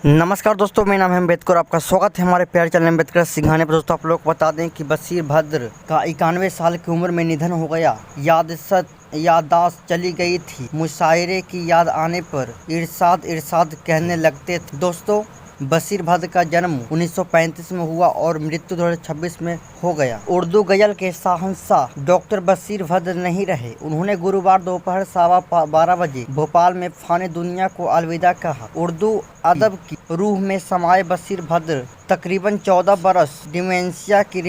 नमस्कार दोस्तों, मेरा नाम है अम्बेडकर। आपका स्वागत है हमारे प्यारे चैनल अम्बेडकर सिंघाने पर। दोस्तों, आप लोग को बता दें कि बशीर भद्र का 91 साल की उम्र में निधन हो गया। याददाश्त चली गई थी। मुशायरे की याद आने पर इरशाद इरशाद कहने लगते थे। दोस्तों, बशीर भद्र का जन्म 1935 में हुआ और मृत्यु 2026 में हो गया। उर्दू गजल के शहंशाह डॉक्टर बशीर भद्र नहीं रहे। उन्होंने गुरुवार दोपहर 12:15 बजे भोपाल में फाने दुनिया को अलविदा कहा। उर्दू अदब की रूह में समाये बशीर भद्र तकरीबन 14 बरस डिमेंशिया की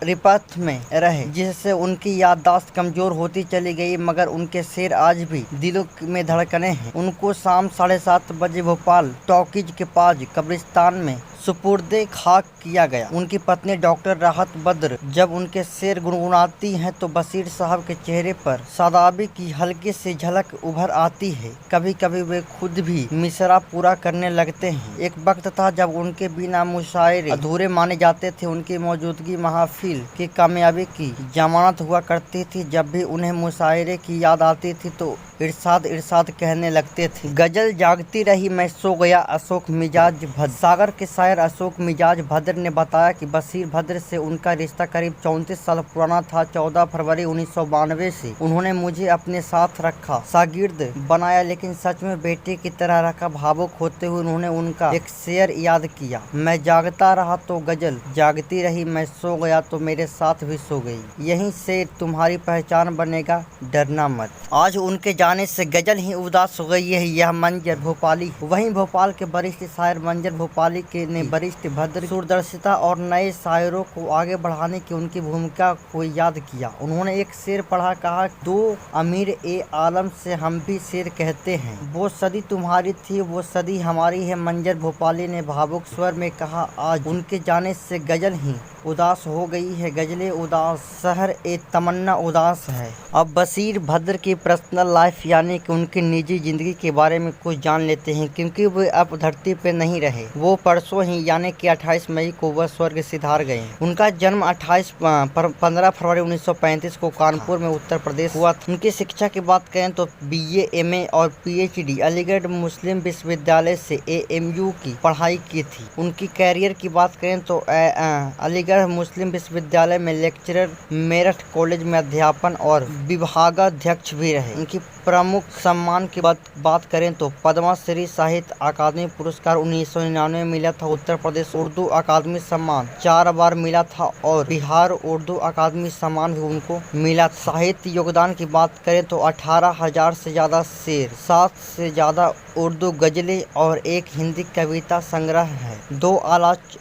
रिपथ में रहे, जिससे उनकी याददाश्त कमजोर होती चली गई, मगर उनके शेर आज भी दिलों में धड़कने हैं। उनको शाम 7:30 बजे भोपाल टॉकीज के पास कब्रिस्तान में सुपुर्दे खाक किया गया। उनकी पत्नी डॉक्टर राहत बद्र जब उनके शेर गुनगुनाती हैं तो बशीर साहब के चेहरे पर सादाबी की हल्की सी झलक उभर आती है। कभी कभी वे खुद भी मिसरा पूरा करने लगते हैं। एक वक्त था जब उनके बिना मुशायरे अधूरे माने जाते थे। उनकी मौजूदगी महफिल की कामयाबी की जमानत हुआ करती थी। जब भी उन्हें मुशायरे की याद आती थी तो इरशाद इरशाद कहने लगते थे। गजल जागती रही मैं सो गया अशोक मिजाज भद्र। सागर के शायर अशोक मिजाज भद्र ने बताया कि बशीर भद्र से उनका रिश्ता करीब 34 साल पुराना था। 14 फरवरी 1992 से उन्होंने मुझे अपने साथ रखा, शागिर्द बनाया, लेकिन सच में बेटे की तरह रखा। भावुक होते हुए उन्होंने उनका एक शेर याद किया। मैं जागता रहा तो गजल जागती रही, मैं सो गया तो मेरे साथ भी सो गई। यही शेर तुम्हारी पहचान बनेगा, डरना मत। आज उनके जाने से गजल ही उदास हो गई है। यह मंजर भोपाली। वहीं भोपाल के वरिष्ठ शायर मंजर भोपाली के ने वरिष्ठ भद्र दूरदर्शिता और नए शायरों को आगे बढ़ाने की उनकी भूमिका को याद किया। उन्होंने एक शेर पढ़ा, कहा, दो अमीर ए आलम से हम भी शेर कहते हैं। वो सदी तुम्हारी थी, वो सदी हमारी है। मंजर भोपाली ने भावुक स्वर में कहा, आज उनके जाने से गजल ही उदास हो गई है। गजलें उदास, शहर ए तमन्ना उदास है। अब बशीर भद्र की पर्सनल लाइफ यानी कि उनकी निजी जिंदगी के बारे में कुछ जान लेते हैं, क्योंकि वे अब धरती पे नहीं रहे। वो परसों ही यानी कि 28 मई को वह स्वर्ग सिधार गए। उनका जन्म 15 फरवरी 1935 को कानपुर में उत्तर प्रदेश हुआ था। उनकी शिक्षा की बात करें तो BA, MA और PhD अलीगढ़ मुस्लिम विश्वविद्यालय से AMU की पढ़ाई की थी। उनकी कैरियर की बात करें तो अलीगढ़ मुस्लिम विश्वविद्यालय में लेक्चरर, मेरठ कॉलेज में अध्यापन और विभागाध्यक्ष भी रहे। उनकी प्रमुख सम्मान की बात करें तो पद्मश्री साहित्य अकादमी पुरस्कार 1999 में मिला था। उत्तर प्रदेश उर्दू अकादमी सम्मान 4 बार मिला था और बिहार उर्दू अकादमी सम्मान भी उनको मिला। साहित्य योगदान की बात करें तो 18,000 से ज्यादा शेर, 7 से ज्यादा उर्दू गजलें और एक हिंदी कविता संग्रह है। 2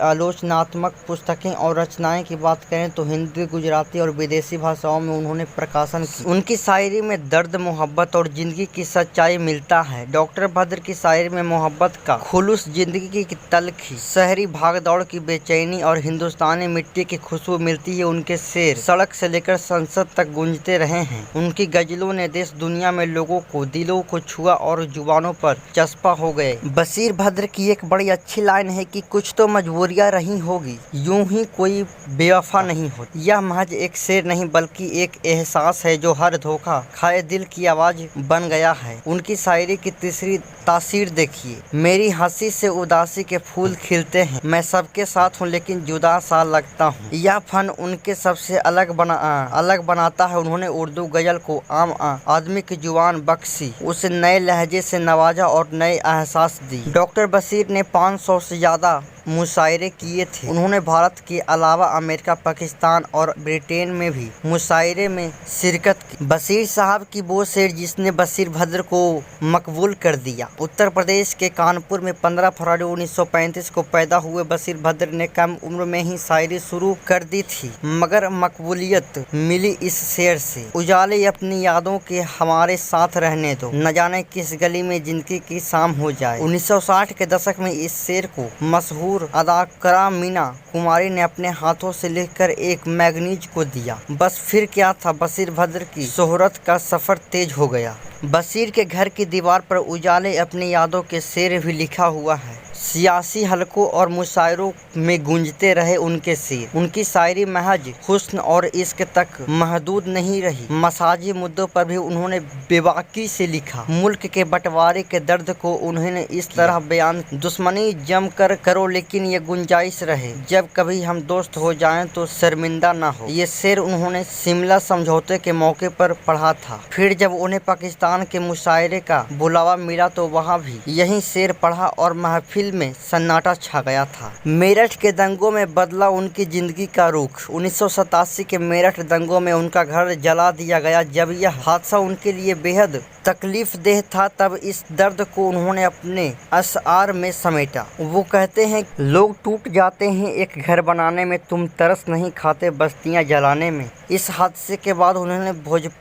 आलोचनात्मक पुस्तकें और रचनाएं की बात करें तो हिंदी, गुजराती और विदेशी भाषाओं में उन्होंने प्रकाशन की। उनकी शायरी में दर्द, मोहब्बत और जिंदगी की सच्चाई मिलता है। डॉक्टर भद्र की शायरी में मोहब्बत का खुलूस, जिंदगी की तलखी, शहरी भागदौड़ की बेचैनी और हिंदुस्तानी मिट्टी की खुशबू मिलती है। उनके शेर सड़क से लेकर संसद तक गूंजते रहे हैं। उनकी गजलों ने देश दुनिया में लोगों को दिलों को छुआ और जुबानों पर चस्पा हो गए। बशीर भद्र की एक बड़ी अच्छी लाइन है कि कुछ तो मजबूरियां रही होगी, यूं ही कोई बेवफा नहीं होती। यह महज एक शेर नहीं बल्कि एक एहसास है जो हर धोखा खाए दिल की आवाज बन गया है। उनकी शायरी की तीसरी तासीर देखिए, मेरी हंसी से उदासी के फूल खिलते हैं, मैं सबके साथ हूँ लेकिन जुदा सा लगता हूँ। यह फन उनके सबसे अलग बनाता है। उन्होंने उर्दू गजल को आम आदमी की जुबान बख्शी, उसे नए लहजे से नवाजा और नए एहसास दी। डॉक्टर बशीर ने 500 से ज्यादा मुशायरे किए थे। उन्होंने भारत के अलावा अमेरिका, पाकिस्तान और ब्रिटेन में भी मुशायरे में शिरकत की। बशीर साहब की वो शेर जिसने बशीर भद्र को मकबूल कर दिया। उत्तर प्रदेश के कानपुर में 15 फरवरी 1935 को पैदा हुए बशीर भद्र ने कम उम्र में ही शायरी शुरू कर दी थी, मगर मकबूलियत मिली इस शेर से, उजाले अपनी यादों के हमारे साथ रहने दो, न जाने किस गली में जिंदगी की शाम हो जाए। 1960 के दशक में इस शेर को मशहूर अदाकारा मीना कुमारी ने अपने हाथों से लिखकर एक मैगजीन को दिया। बस फिर क्या था, बशीर भद्र की शोहरत का सफर तेज हो गया। बशीर के घर की दीवार पर उजाले अपनी यादों के शेर भी लिखा हुआ है। सियासी हलकों और मुशायरों में गूंजते रहे उनके शेर। उनकी शायरी महज हुस्न और इश्क तक महदूद नहीं रही, मसाजी मुद्दों पर भी उन्होंने बेबाकी से लिखा। मुल्क के बंटवारे के दर्द को उन्होंने इस तरह बयान, दुश्मनी जम कर करो लेकिन ये गुंजाइश रहे, जब कभी हम दोस्त हो जाएं तो शर्मिंदा ना हो। ये शेर उन्होंने शिमला समझौते के मौके पर पढ़ा था। फिर जब उन्हें पाकिस्तान के मुशायरे का बुलावा मिला तो वहाँ भी यही शेर पढ़ा और महफिल में सन्नाटा छा गया था। मेरठ के दंगों में बदला उनकी जिंदगी का रुख। 1987 के मेरठ दंगों में उनका घर जला दिया गया। जब यह हादसा उनके लिए बेहद तकलीफ देह था, तब इस दर्द को उन्होंने अपने अशआर में समेटा। वो कहते हैं, लोग टूट जाते हैं एक घर बनाने में, तुम तरस नहीं खाते बस्तियां जलाने में। इस हादसे के बाद उन्होंने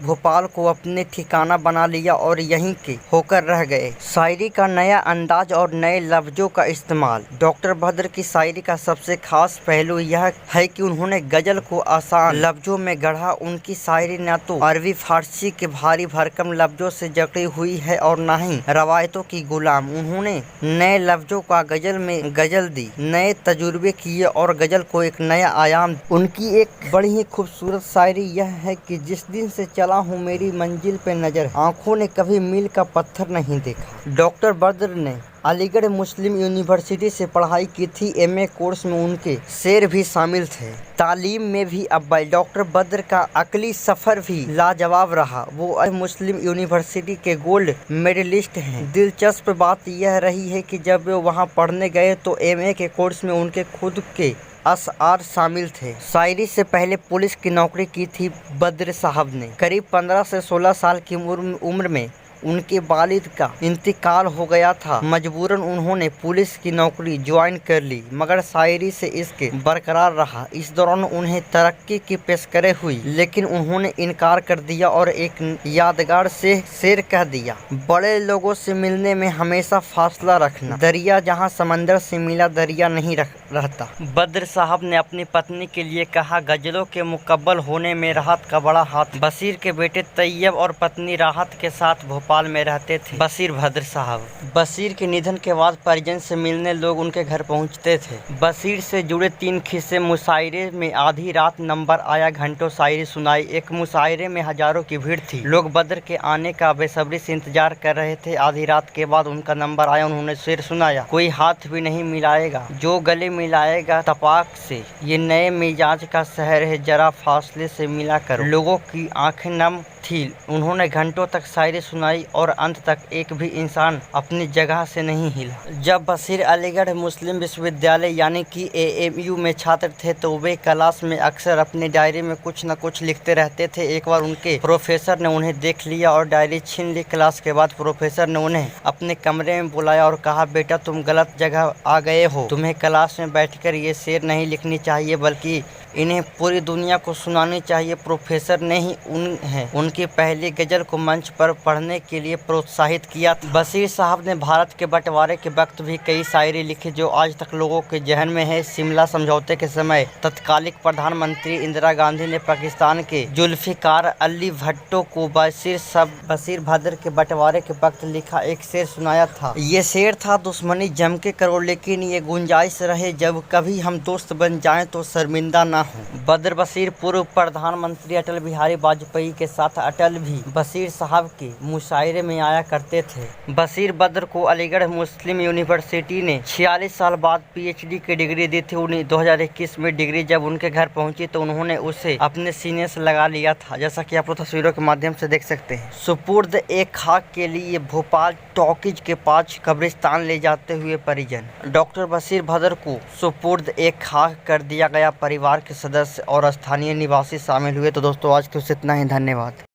भोपाल को अपने ठिकाना बना लिया और यहीं के होकर रह गए। शायरी का नया अंदाज और नए लफ्जों का इस्तेमाल। डॉक्टर बद्र की शायरी का सबसे खास पहलू यह है कि उन्होंने गजल को आसान लफ्जों में गढ़ा। उनकी शायरी न तो अरबी फारसी के भारी भरकम लफ्जों से जकड़ी हुई है और न ही रवायतों की गुलाम। उन्होंने नए लफ्जों का गजल में गजल दी, नए तजुर्बे किए और गजल को एक नया आयाम। उनकी एक बड़ी ही खूबसूरत शायरी यह है कि जिस दिन से चला हूँ मेरी मंजिल पे नजर, आंखों ने कभी मील का पत्थर नहीं देखा। डॉक्टर बद्र ने अलीगढ़ मुस्लिम यूनिवर्सिटी से पढ़ाई की थी। एमए कोर्स में उनके शेर भी शामिल थे। तालीम में भी अव्वल। डॉक्टर बद्र का अकली सफ़र भी लाजवाब रहा। वो मुस्लिम यूनिवर्सिटी के गोल्ड मेडलिस्ट हैं। दिलचस्प बात यह रही है कि जब वे वहां पढ़ने गए तो एमए के कोर्स में उनके खुद के अशआर शामिल थे। शायरी से पहले पुलिस की नौकरी की थी बद्र साहब ने। करीब 15 से 16 साल की उम्र में उनके वालिद का इंतकाल हो गया था। मजबूरन उन्होंने पुलिस की नौकरी ज्वाइन कर ली, मगर शायरी से इश्क बरकरार रहा। इस दौरान उन्हें तरक्की की पेशकरें हुई, लेकिन उन्होंने इनकार कर दिया और एक यादगार से शेर कह दिया, बड़े लोगों से मिलने में हमेशा फासला रखना, दरिया जहां समंदर से मिला दरिया नहीं रहता। बद्र साहब ने अपनी पत्नी के लिए कहा, गजलों के मुकब्बल होने में राहत का बड़ा हाथ। बशीर के बेटे तैयब और पत्नी राहत के साथ भोपाल में रहते थे। बशीर बद्र साहब। बशीर के निधन के बाद परिजन से मिलने लोग उनके घर पहुंचते थे। बशीर से जुड़े 3 किस्से। मुशायरे में आधी रात नंबर आया, घंटों शायरी सुनाई। एक मुशायरे में हजारों की भीड़ थी। लोग बद्र के आने का बेसब्री से इंतजार कर रहे थे। आधी रात के बाद उनका नंबर आया, उन्होंने शेर सुनाया, कोई हाथ भी नहीं मिलाएगा जो गले मिलाएगा तपाक से, ये नए मिजाज का शहर है जरा फासले से मिला करो। लोगों की आंखें नम थी। उन्होंने घंटों तक शायरी सुनाई और अंत तक एक भी इंसान अपनी जगह से नहीं हिला। जब बशीर अलीगढ़ मुस्लिम विश्वविद्यालय यानी कि एएमयू में छात्र थे तो वे क्लास में अक्सर अपनी डायरी में कुछ न कुछ लिखते रहते थे। एक बार उनके प्रोफेसर ने उन्हें देख लिया और डायरी छीन ली। क्लास के बाद प्रोफेसर ने उन्हें अपने कमरे में बुलाया और कहा, बेटा तुम गलत जगह आ गए हो, तुम्हें क्लास में बैठकर ये शेर नहीं लिखनी चाहिए बल्कि इन्हें पूरी दुनिया को सुनानी चाहिए। प्रोफेसर ने ही उनकी पहली गजल को मंच पर पढ़ने के लिए प्रोत्साहित किया। बशीर साहब ने भारत के बंटवारे के वक्त भी कई शायरी लिखी जो आज तक लोगों के जहन में है। शिमला समझौते के समय तत्कालिक प्रधानमंत्री इंदिरा गांधी ने पाकिस्तान के जुल्फिकार अली भुट्टो को बशीर बद्र के बंटवारे के वक्त लिखा एक शेर सुनाया था। ये शेर था, दुश्मनी जम के करो लेकिन ये गुंजाइश रहे, जब कभी हम दोस्त बन जाएं तो शर्मिंदा ना हो। बद्र बशीर पूर्व प्रधानमंत्री अटल बिहारी वाजपेयी के साथ अटल भी बशीर साहब के मुशायरे में आया करते थे। बशीर बद्र को अलीगढ़ मुस्लिम यूनिवर्सिटी ने 46 साल बाद पीएचडी की डिग्री दी थी। 2021 में डिग्री जब उनके घर पहुंची तो उन्होंने उसे अपने सीने से लगा लिया था, जैसा कि आप लोग तस्वीरों के माध्यम से देख सकते हैं। सुपुर्द एक खाक के लिए भोपाल टॉकीज के पास कब्रिस्तान ले जाते हुए परिजन। डॉक्टर बशीर बद्र को सुपुर्द एक खाक कर दिया गया। परिवार के सदस्य और स्थानीय निवासी शामिल हुए। तो दोस्तों आज के इतना ही, धन्यवाद।